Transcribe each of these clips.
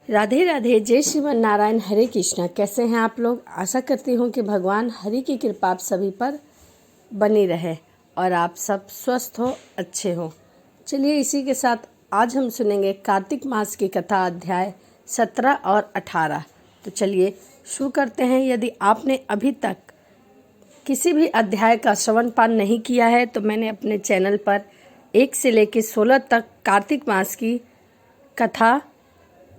राधे राधे, जय श्रीमन नारायण, हरे कृष्णा। कैसे हैं आप लोग? आशा करती हूँ कि भगवान हरि की कृपा आप सभी पर बनी रहे और आप सब स्वस्थ हो, अच्छे हो। चलिए इसी के साथ आज हम सुनेंगे कार्तिक मास की कथा, अध्याय 17 और 18। तो चलिए शुरू करते हैं। यदि आपने अभी तक किसी भी अध्याय का श्रवण पान नहीं किया है तो मैंने अपने चैनल पर 1 से लेकर 16 तक कार्तिक मास की कथा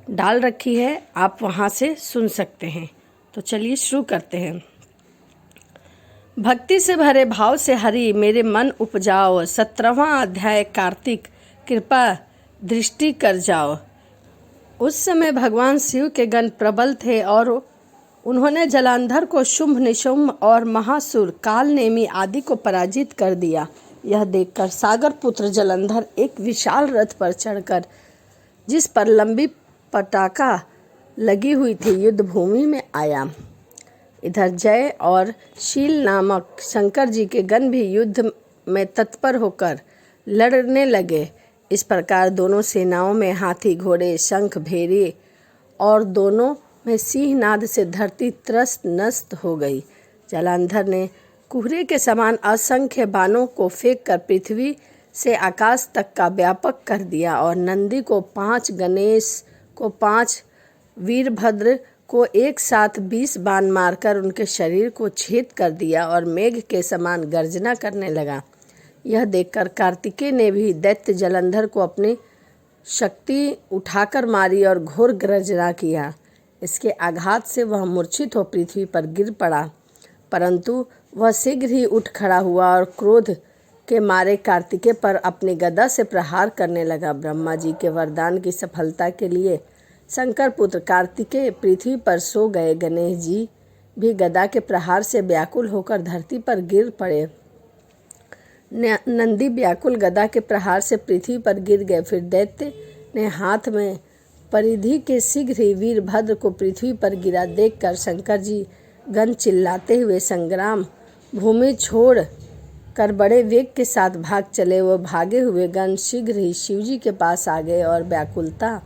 डाल रखी है, आप वहाँ से सुन सकते हैं। तो चलिए शुरू करते हैं। भक्ति से भरे भाव से हरि मेरे मन उपजाओ, 17वां अध्याय कार्तिक, कृपा दृष्टि कर जाओ। उस समय भगवान शिव के गण प्रबल थे और उन्होंने जलांधर को, शुंभ निशुंभ और महासुर काल नेमी आदि को पराजित कर दिया। यह देखकर सागर पुत्र जलंधर एक विशाल रथ पर चढ़कर, जिस पर लंबी पटाखा लगी हुई थी, युद्ध भूमि में आया। इधर जय और शील नामक शंकर जी के गण भी युद्ध में तत्पर होकर लड़ने लगे। इस प्रकार दोनों सेनाओं में हाथी, घोड़े, शंख, भेरी और दोनों में सिंहनाद से धरती त्रस्त नस्त हो गई। जलांधर ने कुहरे के समान असंख्य बाणों को फेंककर पृथ्वी से आकाश तक का व्यापक कर दिया और नंदी को 5, गणेश को 5, वीरभद्र को एक साथ 20 बाण मारकर उनके शरीर को छेद कर दिया और मेघ के समान गर्जना करने लगा। यह देखकर कार्तिकेय ने भी दैत्य जलंधर को अपनी शक्ति उठाकर मारी और घोर गर्जना किया। इसके आघात से वह मूर्छित हो पृथ्वी पर गिर पड़ा, परंतु वह शीघ्र ही उठ खड़ा हुआ और क्रोध के मारे कार्तिकेय पर अपनी गदा से प्रहार करने लगा। ब्रह्मा जी के वरदान की सफलता के लिए शंकर पुत्र कार्तिकेय पृथ्वी पर सो गए। गणेश जी भी गदा के प्रहार से व्याकुल होकर धरती पर गिर पड़े। नंदी व्याकुल गदा के प्रहार से पृथ्वी पर गिर गए। फिर दैत्य ने हाथ में परिधि के शीघ्र ही वीरभद्र को पृथ्वी पर गिरा देखकर शंकर जी गण चिल्लाते हुए संग्राम भूमि छोड़ कर बड़े वेग के साथ भाग चले। वो भागे हुए गण शीघ्र ही शिवजी के पास आ गए और व्याकुलता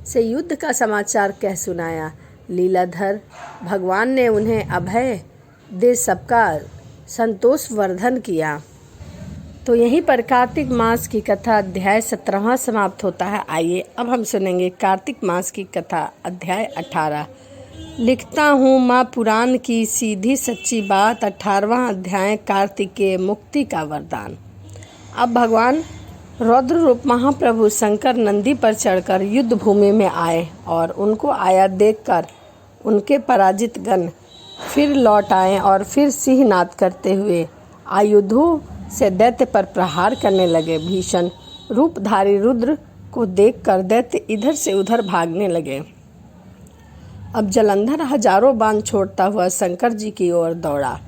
से युद्ध का समाचार कह सुनाया। लीलाधर भगवान ने उन्हें अभय दे सबका संतोष वर्धन किया। तो यहीं पर कार्तिक मास की कथा अध्याय 17वां समाप्त होता है। आइए अब हम सुनेंगे कार्तिक मास की कथा अध्याय 18। लिखता हूँ माँ पुराण की सीधी सच्ची बात, 18वां अध्याय कार्तिकेय, मुक्ति का वरदान। अब भगवान रौद्र रूप महाप्रभु शंकर नंदी पर चढ़कर युद्ध भूमि में आए और उनको आया देखकर उनके पराजित गण फिर लौट आए और फिर सिंहनाद करते हुए आयुधों से दैत्य पर प्रहार करने लगे। भीषण रूपधारी रुद्र को देखकर दैत्य इधर से उधर भागने लगे। अब जलंधर हजारों बाण छोड़ता हुआ शंकर जी की ओर दौड़ा।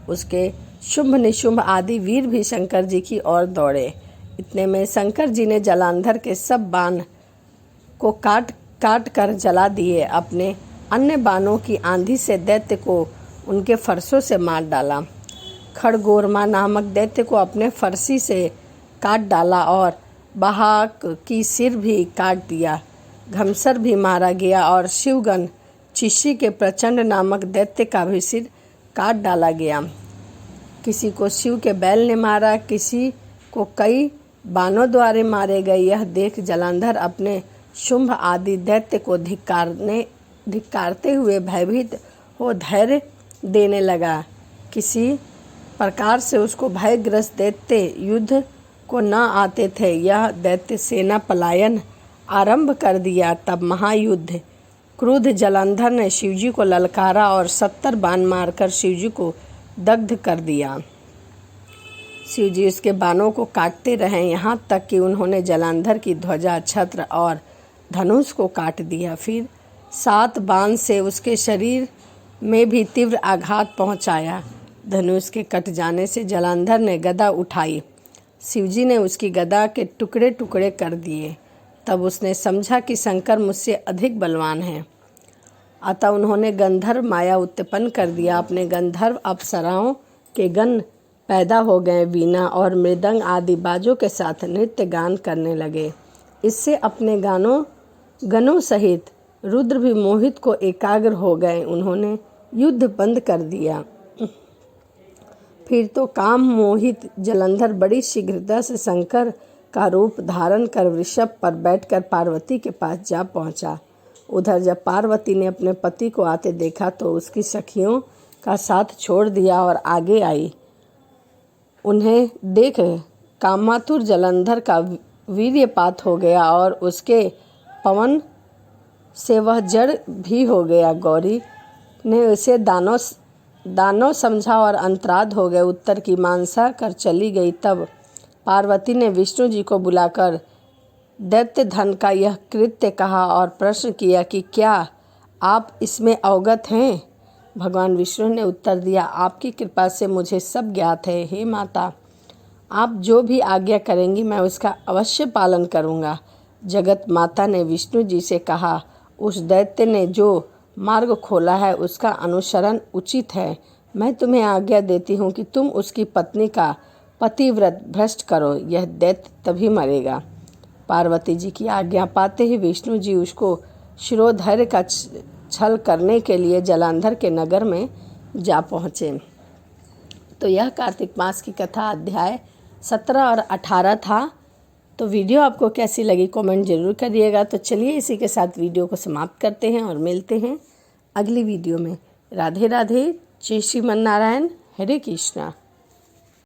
उसके शुंभ निशुंभ आदि वीर भी शंकर जी की ओर दौड़े। इतने में शंकर जी ने जलांधर के सब बाण को काट काट कर जला दिए। अपने अन्य बाणों की आंधी से दैत्य को उनके फरसों से मार डाला। खड़गोरमा नामक दैत्य को अपने फरसी से काट डाला और बहाक की सिर भी काट दिया। घमसर भी मारा गया और शिवगण चिशी के प्रचंड नामक दैत्य का भी सिर काट डाला गया। किसी को शिव के बैल ने मारा, किसी को कई बाणों द्वारा मारे गए। यह देख जलांधर अपने शुंभ आदि दैत्य को धिक्कारते हुए भयभीत हो धैर्य देने लगा। किसी प्रकार से उसको भयग्रस्त दैत्य युद्ध को न आते थे। यह दैत्य सेना पलायन आरंभ कर दिया। तब महायुद्ध क्रुद्ध जलंधर ने शिवजी को ललकारा और 70 बाण मारकर शिवजी को दग्ध कर दिया। शिवजी उसके बाणों को काटते रहे, यहाँ तक कि उन्होंने जलांधर की ध्वजा, छत्र और धनुष को काट दिया। फिर 7 बाण से उसके शरीर में भी तीव्र आघात पहुँचाया। धनुष के कट जाने से जलांधर ने गदा उठाई। शिवजी ने उसकी गदा के टुकड़े टुकड़े कर दिए। तब उसने समझा कि शंकर मुझसे अधिक बलवान हैं। अतः उन्होंने गंधर्व माया उत्पन्न कर दिया। अपने गंधर्व अप्सराओं के गण पैदा हो गए। वीणा और मृदंग आदि बाजों के साथ नृत्य गान करने लगे। इससे अपने गणों सहित रुद्र भी मोहित को एकाग्र हो गए। उन्होंने युद्ध बंद कर दिया। फिर तो काम मोहित जलंधर बड़ी शीघ्रता से शंकर का रूप धारण कर वृषभ पर बैठकर पार्वती के पास जा पहुंचा। उधर जब पार्वती ने अपने पति को आते देखा तो उसकी सखियों का साथ छोड़ दिया और आगे आई। उन्हें देख कामातुर जलंधर का वीर्यपात हो गया और उसके पवन से वह जड़ भी हो गया। गौरी ने उसे दानव समझा और अंतराध हो गए। उत्तर की मानसा कर चली गई। तब पार्वती ने विष्णु जी को बुलाकर दैत्य धन का यह कृत्य कहा और प्रश्न किया कि क्या आप इसमें अवगत हैं। भगवान विष्णु ने उत्तर दिया, आपकी कृपा से मुझे सब ज्ञात है। हे माता, आप जो भी आज्ञा करेंगी मैं उसका अवश्य पालन करूँगा। जगत माता ने विष्णु जी से कहा, उस दैत्य ने जो मार्ग खोला है उसका अनुसरण उचित है। मैं तुम्हें आज्ञा देती हूँ कि तुम उसकी पत्नी का पतिव्रत भ्रष्ट करो। यह दैत्य तभी मरेगा। पार्वती जी की आज्ञा पाते ही विष्णु जी उसको शिरोधैर्य का छल करने के लिए जलंधर के नगर में जा पहुँचे। तो यह कार्तिक मास की कथा अध्याय 17 और 18 था। तो वीडियो आपको कैसी लगी कमेंट जरूर करिएगा। तो चलिए इसी के साथ वीडियो को समाप्त करते हैं और मिलते हैं अगली वीडियो में। राधे राधे, जय श्रीमन नारायण, हरे कृष्णा।